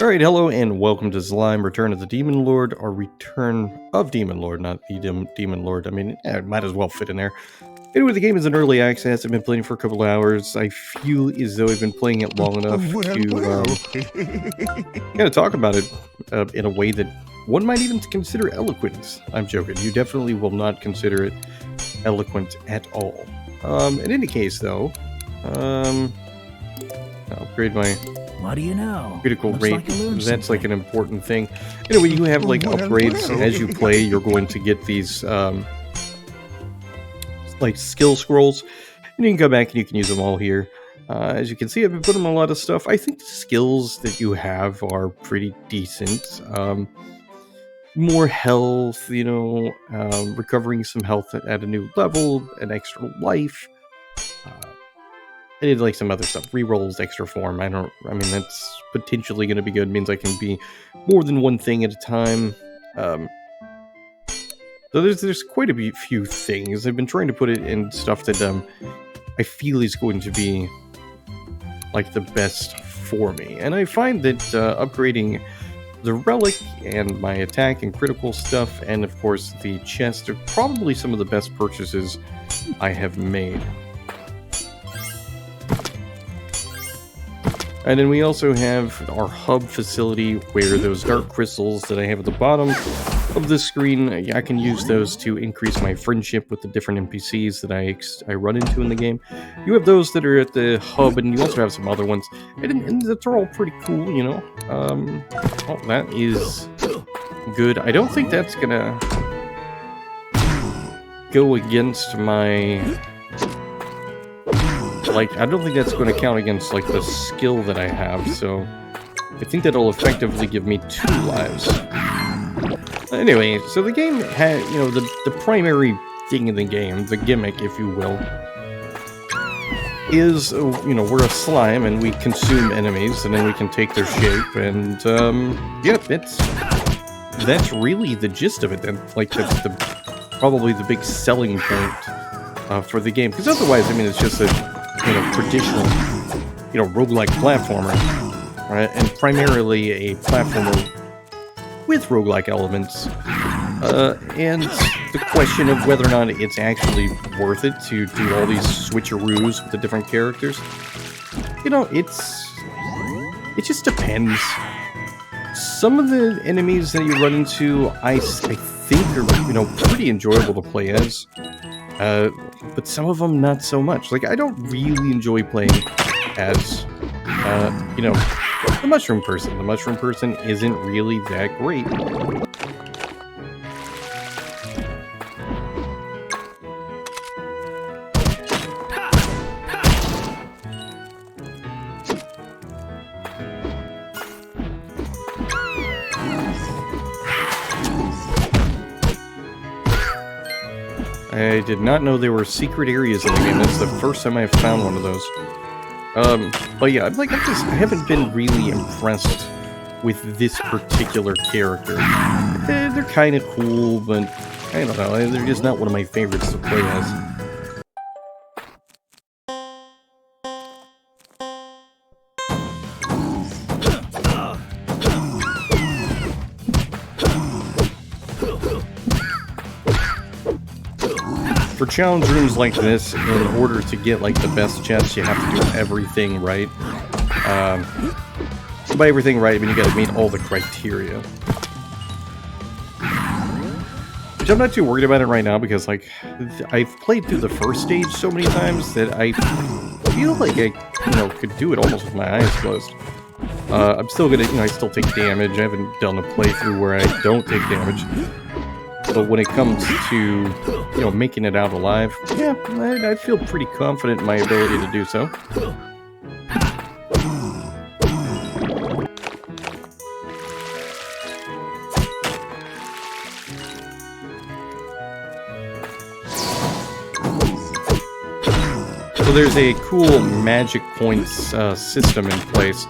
Alright, hello and welcome to Zlime, Return of the Demon Lord, or Return of Demon Lord, not the Demon Lord. I mean, it might as well fit in there. Anyway, the game is in early access. I've been playing for a couple of hours. I feel as though I've been playing it long enough to kind of talk about it in a way that one might even consider eloquent. I'm joking. You definitely will not consider it eloquent at all. In any case, though, I'll upgrade my... What do you know? Critical rate, that's like an important thing. Anyway, you have like upgrades as you play. You're going to get these like skill scrolls, and you can go back and you can use them all here. As you can see, I've been putting a lot of stuff. I think the skills that you have are pretty decent. More health, you know, recovering some health at a new level, an extra life. I did like some other stuff. Rerolls, extra form. I mean, that's potentially going to be good. It means I can be more than one thing at a time. So there's quite a few things. I've been trying to put it in stuff that I feel is going to be like the best for me. And I find that upgrading the relic and my attack and critical stuff, and of course the chest, are probably some of the best purchases I have made. And then we also have our hub facility where those dark crystals that I have at the bottom of the screen, I can use those to increase my friendship with the different NPCs that I run into in the game. You have those that are at the hub, and you also have some other ones, and they're all pretty cool, you know. Oh, that is good. I don't think that's gonna go against my... Like, I don't think that's going to count against, like, the skill that I have, so I think that'll effectively give me 2 lives. Anyway, so the game had, you know, the primary thing in the game, the gimmick, if you will, is, you know, we're a slime and we consume enemies and then we can take their shape, and, yeah, that's really the gist of it. And, like, that's probably the big selling point for the game, because otherwise, I mean, it's just a... you know, traditional, you know, roguelike platformer, right? And primarily a platformer with roguelike elements. And the question of whether or not it's actually worth it to do all these switcheroos with the different characters, you know, it just depends. Some of the enemies that you run into, I think are, you know, pretty enjoyable to play as. But some of them not so much. Like, I don't really enjoy playing as, you know, the mushroom person. The mushroom person isn't really that great. I did not know there were secret areas in the game. That's the first time I've found one of those. But yeah, like, I haven't been really impressed with this particular character. They're kind of cool, but I don't know. They're just not one of my favorites to play as. For challenge rooms like this, in order to get, like, the best chests, you have to do everything right. By everything right, I mean you gotta meet all the criteria. Which I'm not too worried about it right now, because, like, I've played through the first stage so many times that I feel like I, you know, could do it almost with my eyes closed. I'm still gonna, you know, I still take damage. I haven't done a playthrough where I don't take damage. But when it comes to, you know, making it out alive, yeah, I feel pretty confident in my ability to do so. So there's a cool magic points system in place,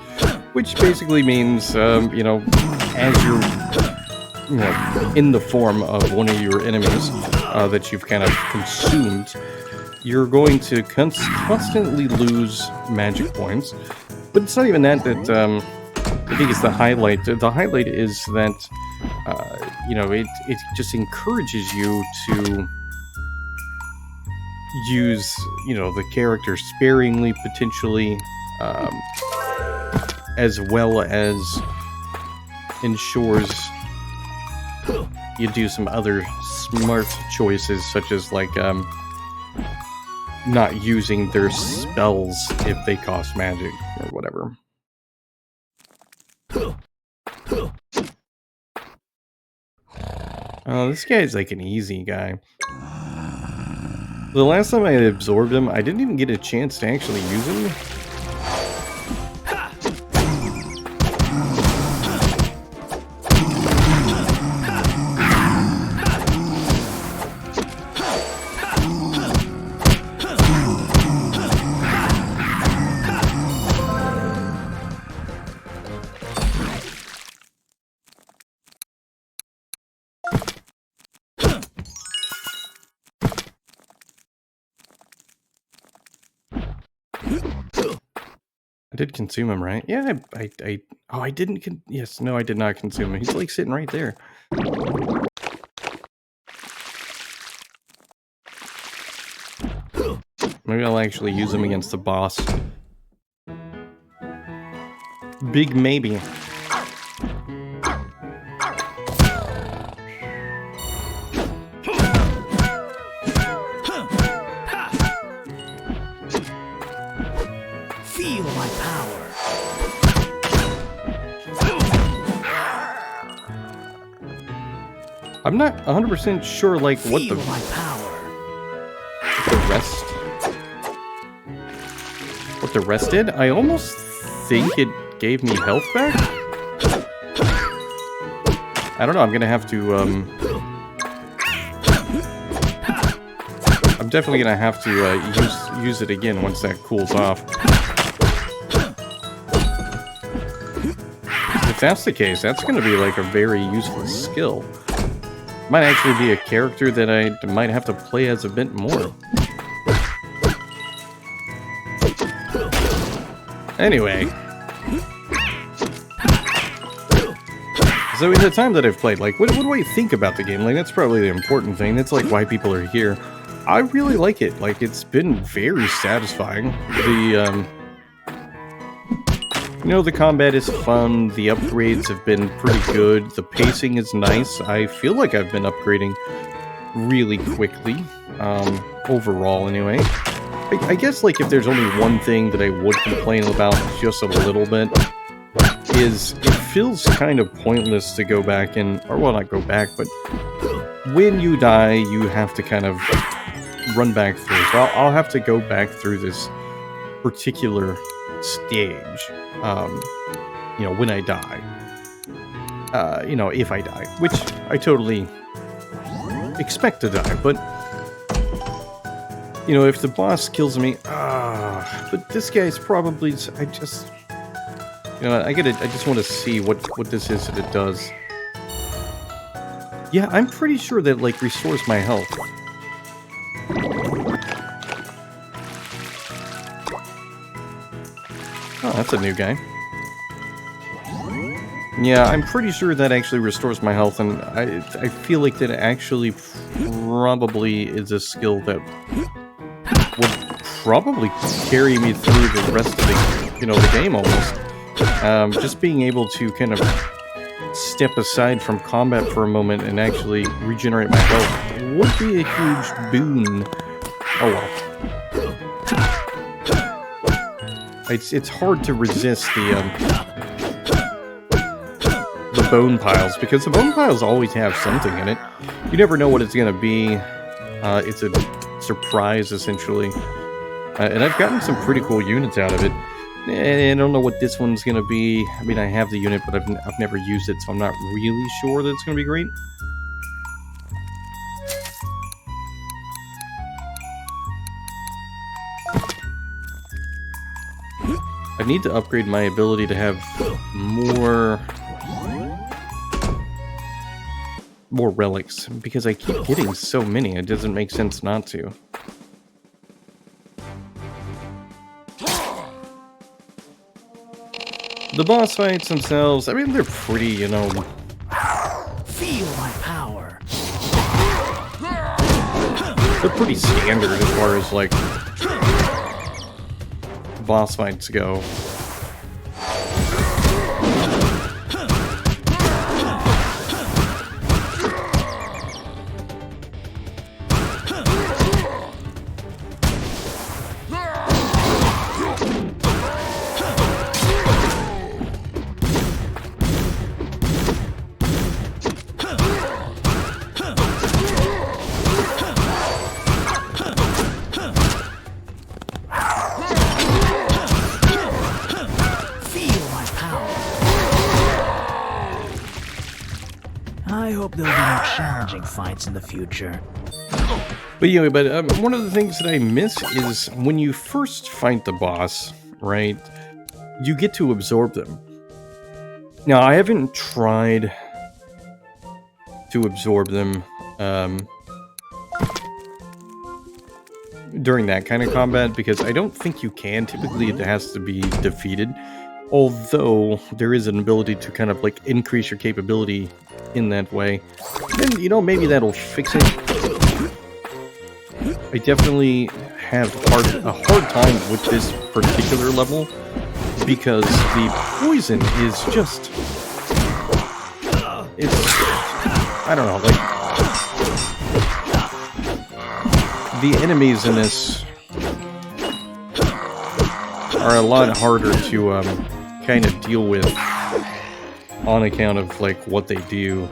which basically means, you know, as you're... you know, in the form of one of your enemies that you've kind of consumed, you're going to constantly lose magic points. But it's not even that I think it's the highlight. The highlight is that, you know, it just encourages you to use, you know, the character sparingly, potentially, as well as ensures you do some other smart choices, such as, like, not using their spells if they cost magic, or whatever. Oh, this guy's like an easy guy. The last time I absorbed him, I didn't even get a chance to actually use him. I did consume him, right? Yeah, oh, I didn't yes, no, I did not consume him. He's, like, sitting right there. Maybe I'll actually use him against the boss. Big maybe. Feel my power. I'm not 100% sure, like, what Feel the my power. rest... What the rest did? I almost think it gave me health back? I don't know, I'm gonna have to, I'm definitely gonna have to, use it again once that cools off. If that's the case, that's gonna be, like, a very useful skill. Might actually be a character that I might have to play as a bit more. Anyway. So in the time that I've played, like, what do I think about the game? Like, that's probably the important thing. That's, like, why people are here. I really like it. Like, it's been very satisfying. The, you know, the combat is fun. The upgrades have been pretty good. The pacing is nice. I feel like I've been upgrading really quickly. Overall, anyway. I guess, like, if there's only one thing that I would complain about just a little bit, is it feels kind of pointless to go back and, or well, not go back, but when you die, you have to kind of run back through. So I'll have to go back through this particular stage, you know, when I die. You know, if I die, which I totally expect to die, but you know, if the boss kills me, but this guy's probably, I just, you know, I just want to see what this is that it does. Yeah, I'm pretty sure that, like, restores my health. Oh, that's a new guy. Yeah, I'm pretty sure that actually restores my health, and I feel like that actually probably is a skill that would probably carry me through the rest of the, you know, the game almost. Just being able to kind of step aside from combat for a moment and actually regenerate my health would be a huge boon. Oh well. It's hard to resist the bone piles, because the bone piles always have something in it. You never know what it's gonna be. It's a surprise, essentially. And I've gotten some pretty cool units out of it. And I don't know what this one's gonna be. I mean, I have the unit, but I've never used it, so I'm not really sure that it's gonna be great. I need to upgrade my ability to have more relics, because I keep getting so many, it doesn't make sense not to. The boss fights themselves, I mean, they're pretty, you know... Feel my power. They're pretty standard as far as, like, boss fights go. I hope there'll be more challenging fights in the future. But anyway, one of the things that I miss is when you first fight the boss, right, you get to absorb them. Now, I haven't tried to absorb them during that kind of combat, because I don't think you can. Typically, it has to be defeated. Although, there is an ability to kind of, like, increase your capability in that way. And, you know, maybe that'll fix it. I definitely have a hard time with this particular level, because the poison is just... It's... I don't know, like... The enemies in this are a lot harder to kind of deal with on account of, like, what they do.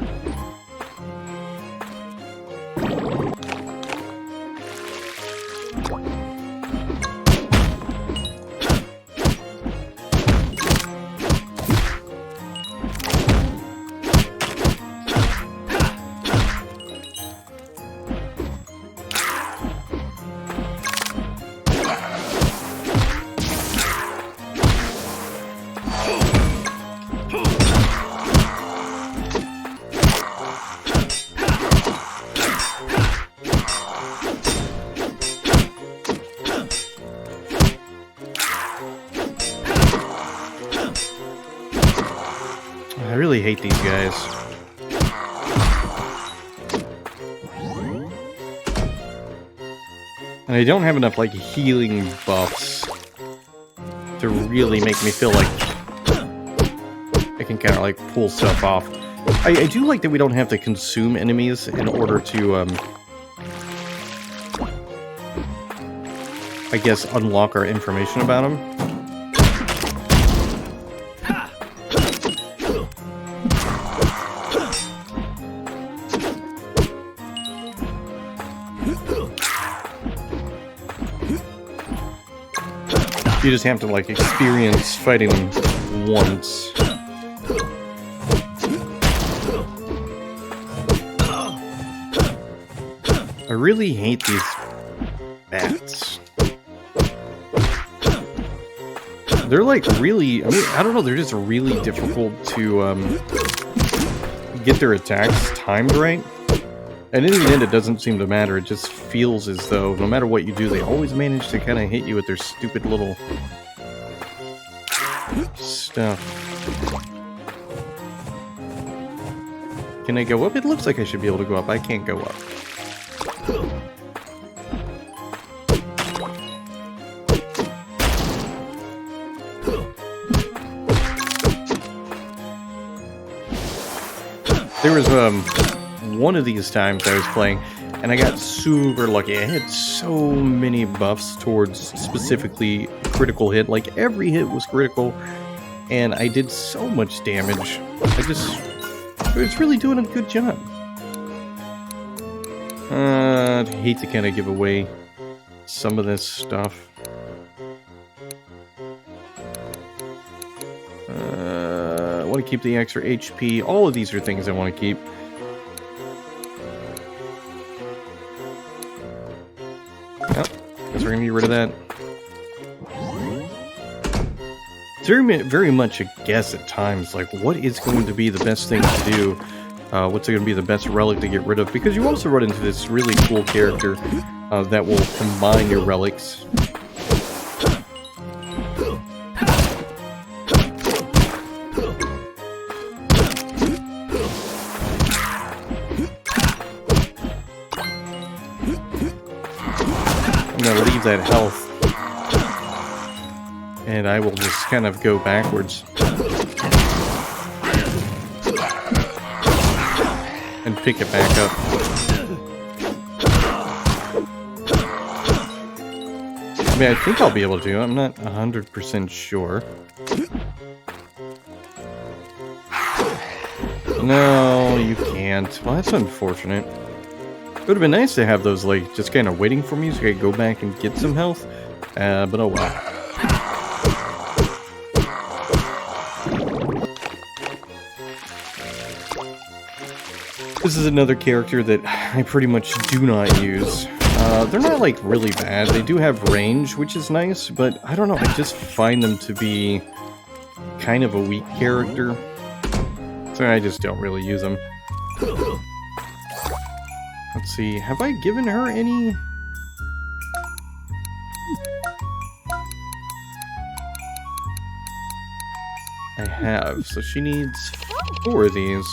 I really hate these guys. And I don't have enough, like, healing buffs to really make me feel like I can kind of, like, pull stuff off. I do like that we don't have to consume enemies in order to, I guess, unlock our information about them. You just have to, like, experience fighting them once. I really hate these bats. They're, like, really... I mean, I don't know, they're just really difficult to, get their attacks timed right. And in the end, it doesn't seem to matter. It just feels as though, no matter what you do, they always manage to kind of hit you with their stupid little stuff. Can I go up? It looks like I should be able to go up. I can't go up. There was, one of these times I was playing, and I got super lucky. I had so many buffs towards specifically critical hit. Like, every hit was critical, and I did so much damage. I was really doing a good job. I'd hate to kind of give away some of this stuff. I want to keep the extra HP. All of these are things I want to keep. Guess we're gonna get rid of that. It's very much a guess at times, like, what is going to be the best thing to do? What's going to be the best relic to get rid of? Because you also run into this really cool character that will combine your relics. see that health. And I will just kind of go backwards. And pick it back up. I mean, I think I'll be able to. I'm not 100% sure. No, you can't. Well, that's unfortunate. It would have been nice to have those, like, just kind of waiting for me so I could go back and get some health. But oh well. This is another character that I pretty much do not use. They're not, like, really bad. They do have range, which is nice, but I don't know. I just find them to be kind of a weak character. So I just don't really use them. Let's see. Have I given her any? I have. So she needs 4 of these.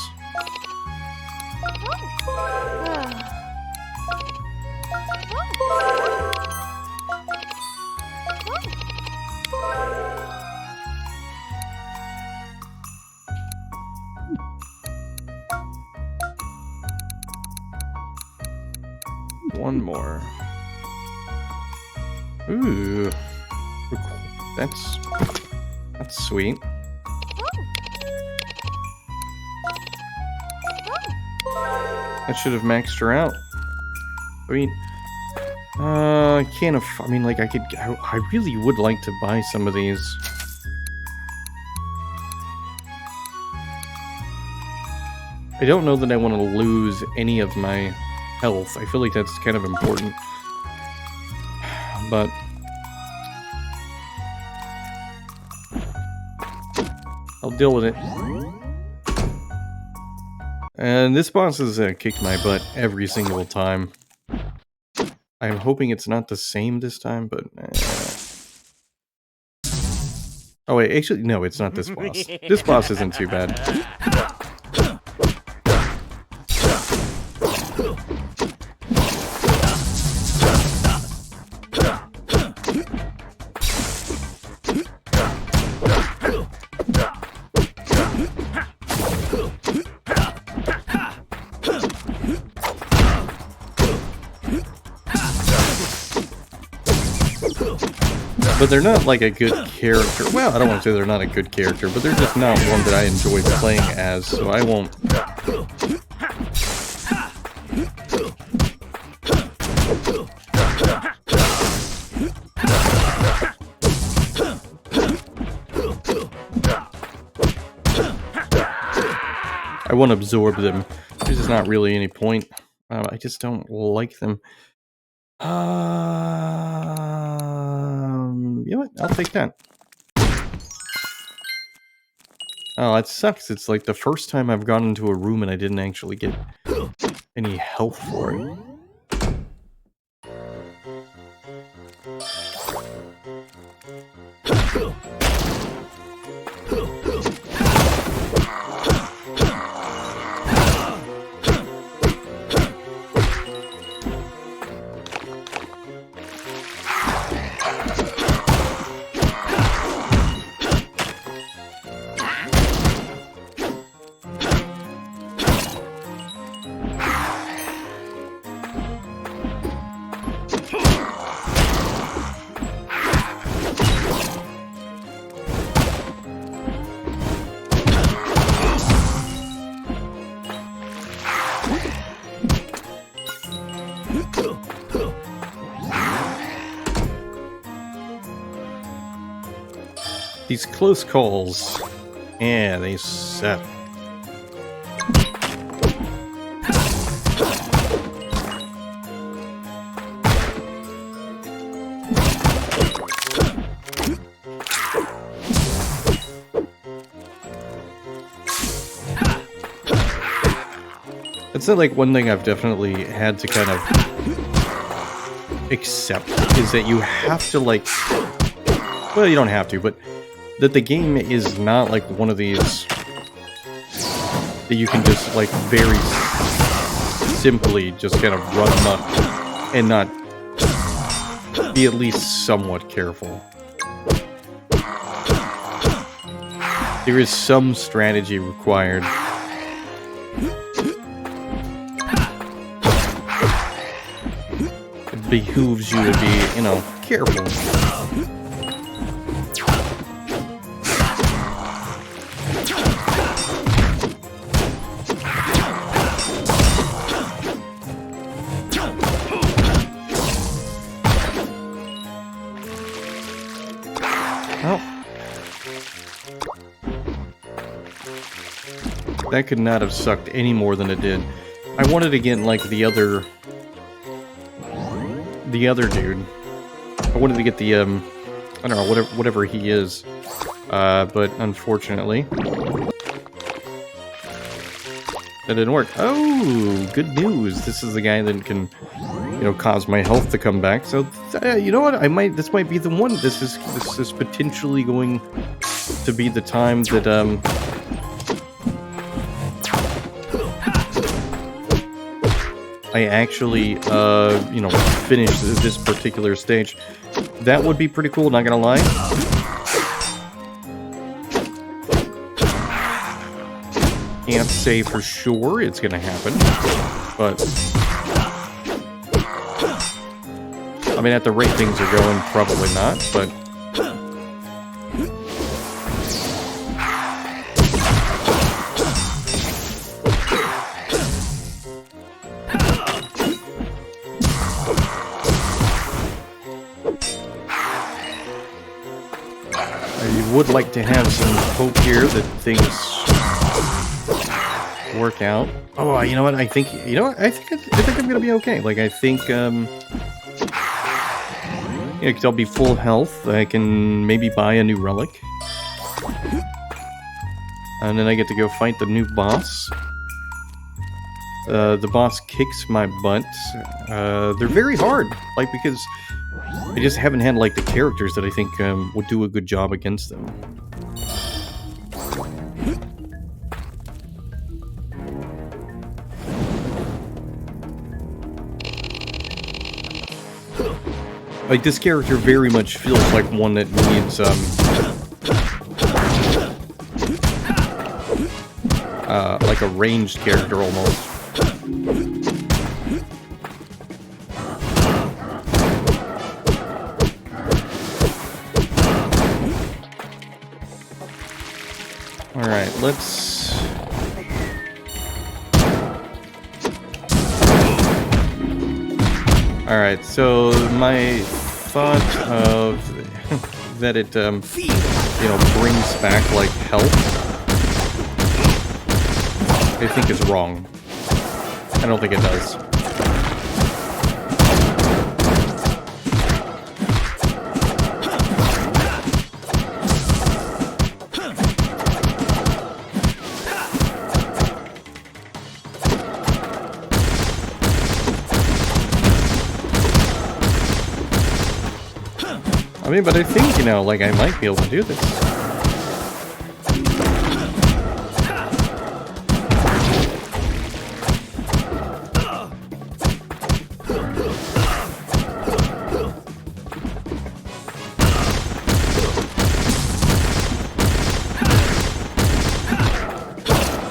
One more. Ooh. That's sweet. I should have maxed her out. Sweet. I can't I mean, like, I really would like to buy some of these. I don't know that I want to lose any of my health. I feel like that's kind of important. But I'll deal with it. And this boss has kicked my butt every single time. I'm hoping it's not the same this time, but... Oh wait, actually, no, it's not this boss. This boss isn't too bad. But they're not like a good character. Well, I don't want to say they're not a good character, but they're just not one that I enjoy playing as, so I won't... I won't absorb them. There's just not really any point. I just don't like them. You know what? I'll take that. Oh, it sucks. It's like the first time I've gone into a room and I didn't actually get any health for it. These close calls, yeah, they suck. That's like one thing I've definitely had to kind of accept, is that you have to, like, well, you don't have to, but that the game is not like one of these that you can just, like, very simply just kind of run amok and not be at least somewhat careful. There is some strategy required. It behooves you to be, you know, careful. That could not have sucked any more than it did. I wanted to get like the other dude. I wanted to get the I don't know, whatever he is. But unfortunately, that didn't work. Oh, good news! This is the guy that can, you know, cause my health to come back. So you know what? This might be the one. This is potentially going to be the time that I actually, you know, finish this particular stage. That would be pretty cool, not gonna lie. Can't say for sure it's gonna happen, but I mean, at the rate things are going, probably not, but would like to have some hope here that things work out. Oh, you know what? I think I'm gonna be okay. Like, I think, yeah, 'cause I'll be full health. I can maybe buy a new relic, and then I get to go fight the new boss. The boss kicks my butt. They're very hard, like, because I just haven't had, like, the characters that I think would do a good job against them. Like, this character very much feels like one that needs, like a ranged character almost. Alright, let's... Alright, so my thought of that it, you know, brings back, like, health, I think is wrong. I don't think it does. I mean, but I think, you know, like, I might be able to do this.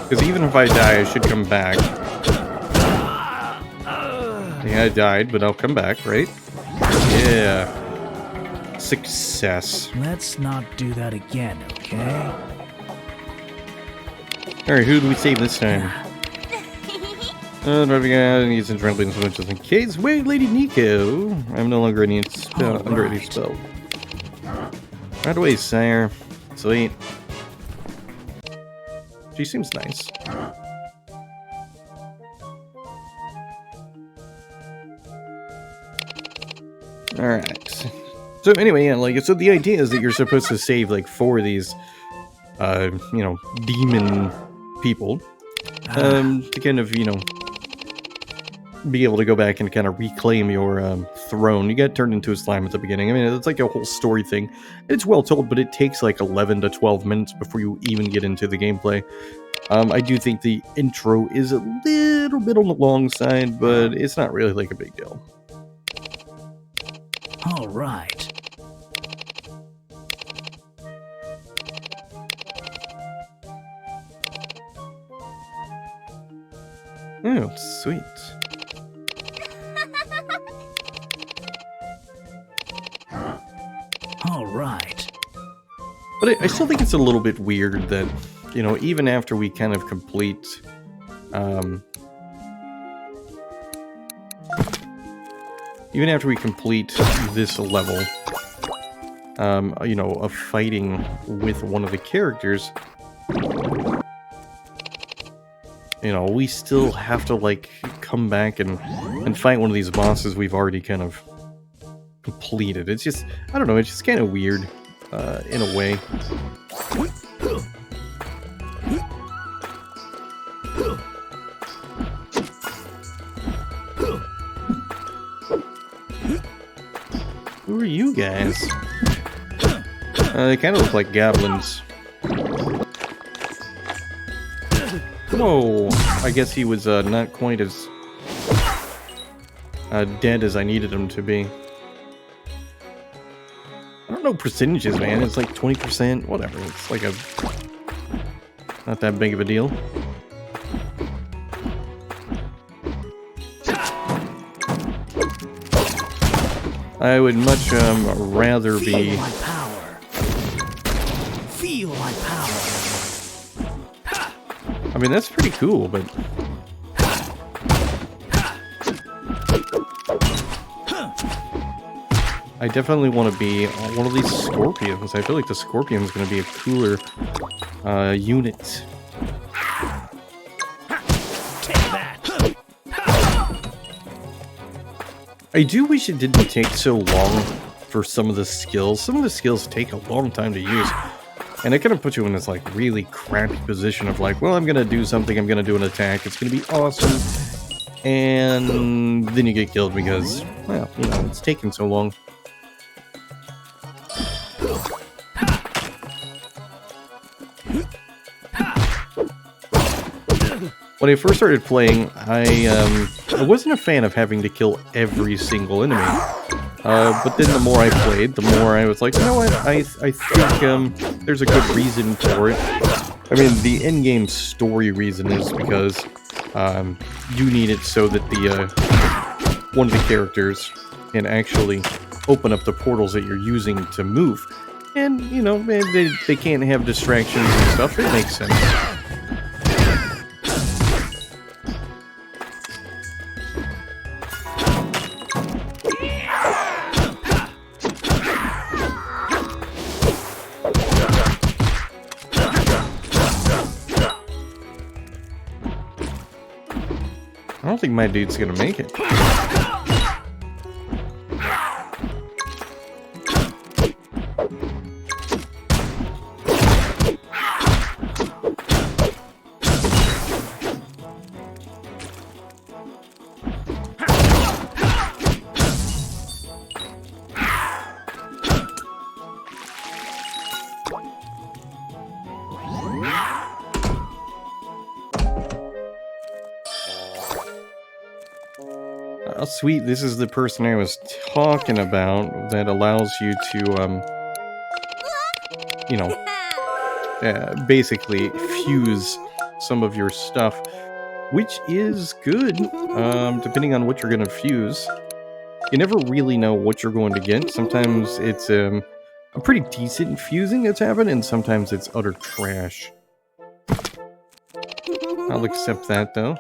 Because even if I die, I should come back. Yeah, I died, but I'll come back, right? Yeah. Success. Let's not do that again, okay? Alright, who do we save this time? Driving out, needs some trampoline so much just in case. Wait, Lady Nico! I'm no longer under any spell. Right away, sire. Sweet. She seems nice. Alright. So anyway, yeah, like, so the idea is that you're supposed to save, like, 4 of these, you know, demon people, to kind of, you know, be able to go back and kind of reclaim your, throne. You get turned into a slime at the beginning. I mean, it's like a whole story thing. It's well told, but it takes, like, 11 to 12 minutes before you even get into the gameplay. I do think the intro is a little bit on the long side, but it's not really, like, a big deal. All right. Oh, sweet. All right. But I still think it's a little bit weird that, you know, even after we kind of complete, even after we complete this level, you know, of fighting with one of the characters, you know, we still have to, like, come back and fight one of these bosses we've already kind of completed. It's just, I don't know, it's just kind of weird, in a way. Who are you guys? They kind of look like goblins. Whoa, I guess he was not quite as dead as I needed him to be. I don't know percentages, man. It's like 20%, whatever. It's like not that big of a deal. I would much rather be... Feel my power. Feel my power. I mean, that's pretty cool, but... I definitely want to be one of these scorpions. I feel like the scorpion's going to be a cooler unit. I do wish it didn't take so long for some of the skills. Some of the skills take a long time to use. And it kind of puts you in this, like, really crappy position of, like, well, I'm going to do something, I'm going to do an attack, it's going to be awesome. And then you get killed because, well, you know, it's taking so long. When I first started playing, I wasn't a fan of having to kill every single enemy. But then the more I played, the more I was like, you know what, I think there's a good reason for it. I mean, the in-game story reason is because you need it so that the one of the characters can actually open up the portals that you're using to move. And, you know, they can't have distractions and stuff. It makes sense. I don't think my dude's gonna make it. Oh, sweet, this is the person I was talking about that allows you to, you know, basically fuse some of your stuff, which is good, depending on what you're going to fuse. You never really know what you're going to get. Sometimes it's a pretty decent fusing that's happened, and sometimes it's utter trash. I'll accept that, though.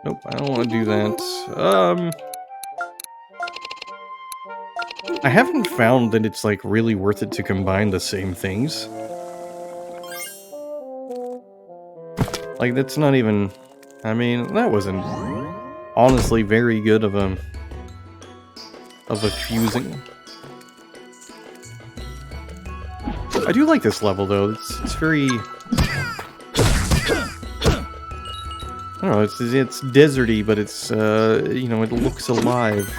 Nope, I don't want to do that. I haven't found that it's, like, really worth it to combine the same things. Like, that's not even... I mean, that wasn't honestly very good of a fusing. I do like this level, though. It's very... I don't know, it's deserty, but it's, you know, it looks alive.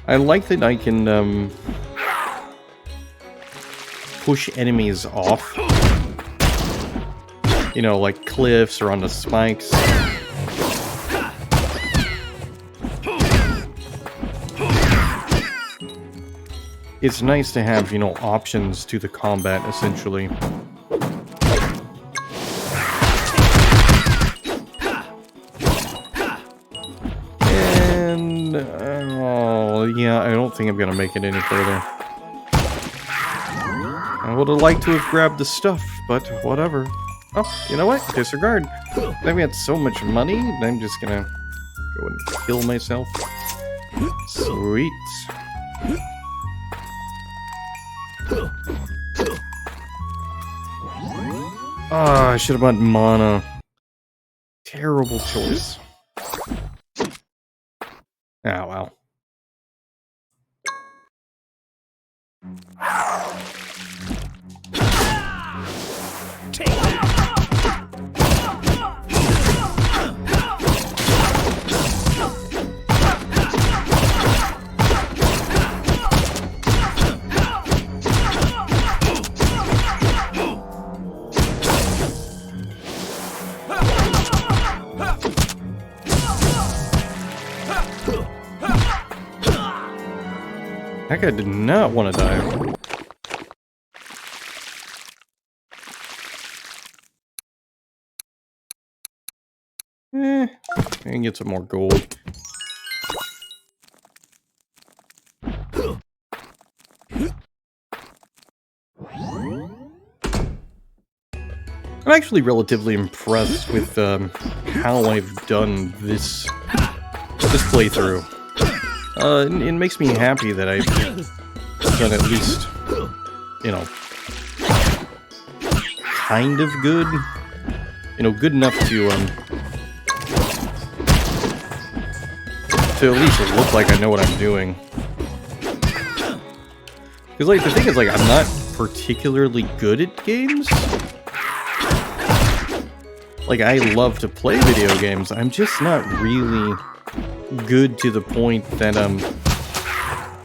I like that I can, push enemies off. You know, like cliffs or on the spikes. It's nice to have, you know, options to the combat, essentially. And, oh, yeah, I don't think I'm gonna make it any further. I would have liked to have grabbed the stuff, but whatever. Oh, you know what? Disregard. I've got so much money, I'm just gonna go and kill myself. Sweet. Ah, I should have bought mana. Terrible choice. Ah, wow. That guy did not want to die. I can get some more gold. I'm actually relatively impressed with how I've done this playthrough. It makes me happy that I've done at least, you know, kind of good. You know, good enough to at least look like I know what I'm doing. Because, like, the thing is, like, I'm not particularly good at games. Like, I love to play video games. I'm just not really good to the point that,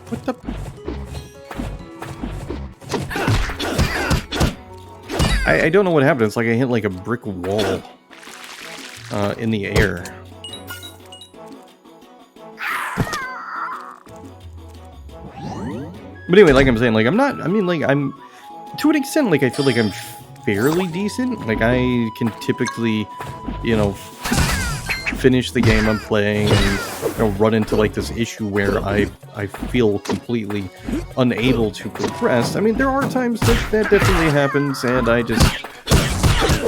what the... I don't know what happened. It's like I hit, like, a brick wall, in the air. But anyway, like I'm saying, like, I'm not... I mean, like, I'm... To an extent, like, I feel like I'm fairly decent. Like, I can typically, you know, finish the game I'm playing and, you know, run into, like, this issue where I feel completely unable to progress. I mean, there are times that definitely happens, and I just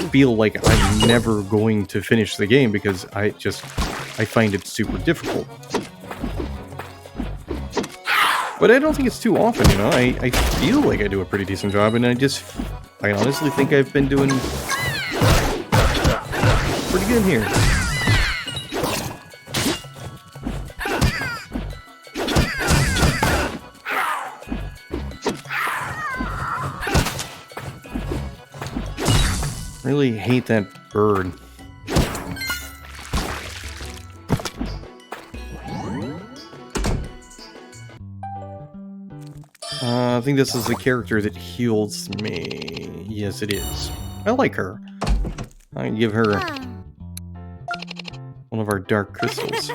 feel like I'm never going to finish the game because I find it super difficult. But I don't think it's too often, you know? I feel like I do a pretty decent job, and I honestly think I've been doing pretty good here. Really hate that bird. I think this is the character that heals me. Yes, it is. I like her. I can give her one of our dark crystals.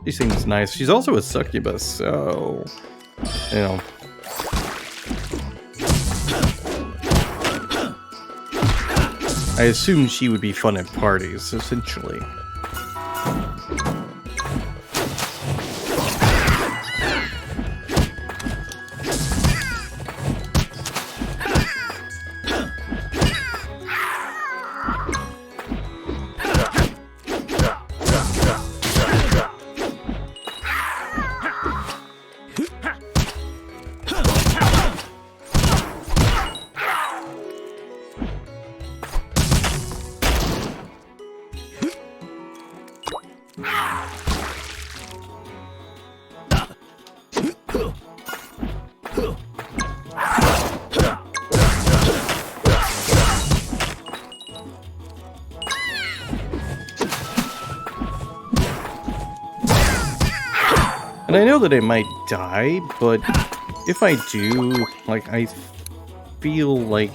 She seems nice. She's also a succubus, so, you know. I assume she would be fun at parties, essentially. And I know that I might die, but if I do, like, I feel like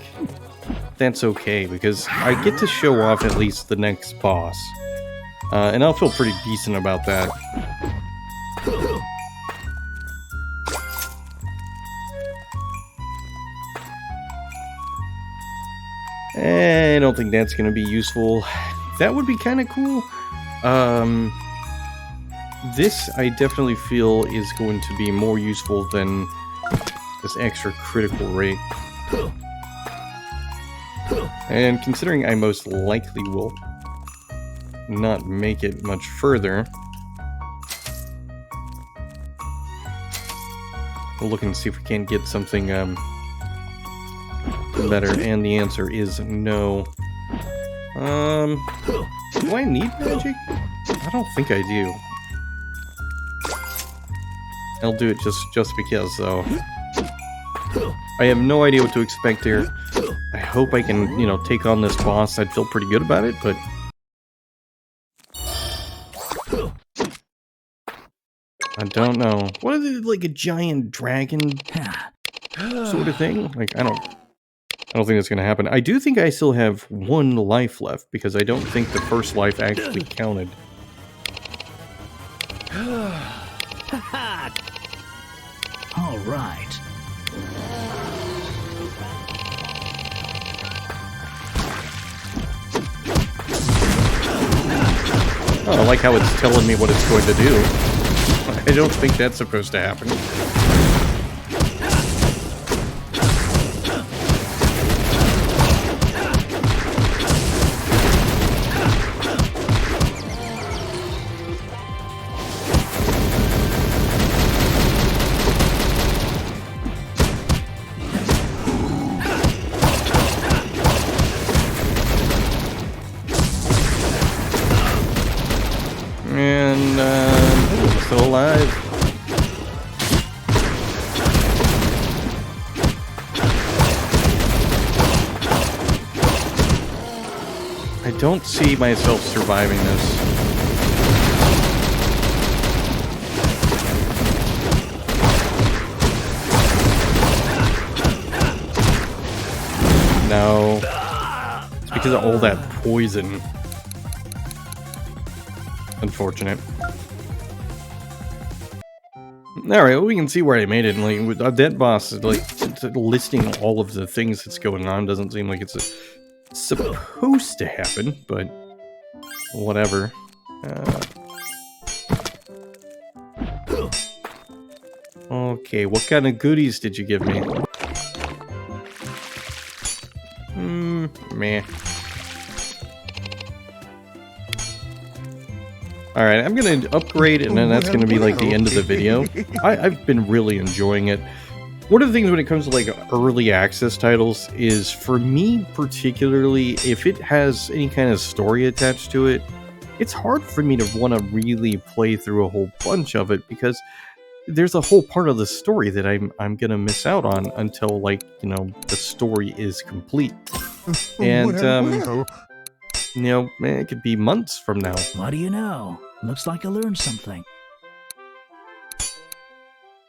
that's okay, because I get to show off at least the next boss. And I'll feel pretty decent about that. I don't think that's going to be useful. That would be kind of cool. This I definitely feel is going to be more useful than this extra critical rate. And considering I most likely will not make it much further, we'll look and see if we can't get something better, and the answer is no. Do I need magic? I don't think I do. I'll do it just because, though. I have no idea what to expect here. I hope I can, you know, take on this boss. I'd feel pretty good about it, but... I don't know. What is it, like a giant dragon sort of thing? Like, I don't think that's gonna happen. I do think I still have 1 life left, because I don't think the first life actually counted. All right. Oh, I like how it's telling me what it's going to do. I don't think that's supposed to happen. And, still alive. I don't see myself surviving this. No. It's because of all that poison. Unfortunate. Alright, well, we can see where I made it. And, like, with that boss, like, listing all of the things that's going on doesn't seem like it's supposed to happen, but whatever. Okay, what kind of goodies did you give me? Meh. Alright, I'm gonna upgrade, and then that's gonna be like the end of the video. I've been really enjoying it. One of the things when it comes to like early access titles is, for me particularly, if it has any kind of story attached to it, it's hard for me to want to really play through a whole bunch of it, because there's a whole part of the story that I'm gonna miss out on until, like, you know, the story is complete. And you know, it could be months from now. What do you know? Looks like I learned something.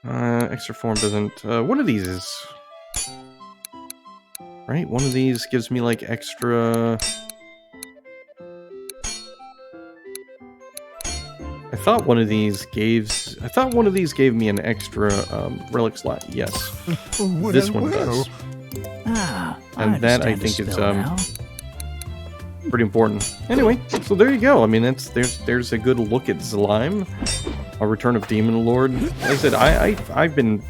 Extra form doesn't... one of these is... Right? One of these gives me, like, extra... I thought one of these gave me an extra, relic slot. Yes. This one does. And that, I think, is, pretty important. Anyway, so there you go. I mean, there's a good look at Zlime, a Return of Demon Lord. Like I said, I've been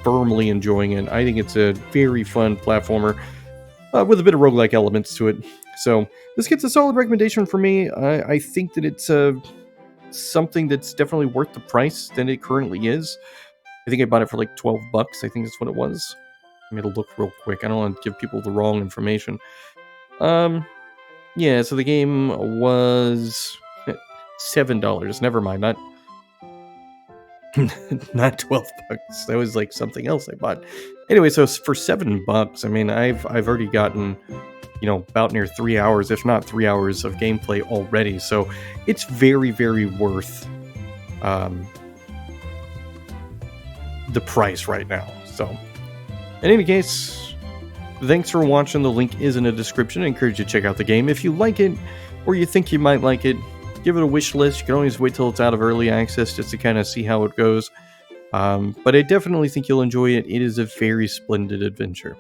firmly enjoying it. I think it's a very fun platformer with a bit of roguelike elements to it. So this gets a solid recommendation for me. I think that it's something that's definitely worth the price than it currently is. I think I bought it for like $12. I think that's what it was. I made it look real quick. I don't want to give people the wrong information. Yeah, so the game was $7. Never mind, not $12. That was like something else I bought. Anyway, so for $7, I mean, I've already gotten, you know, about near 3 hours, if not 3 hours of gameplay already. So it's very, very worth the price right now. So, in any case, thanks for watching. The link is in the description. I encourage you to check out the game. If you like it, or you think you might like it, give it a wish list. You can always wait till it's out of early access just to kind of see how it goes. But I definitely think you'll enjoy it. It is a very splendid adventure.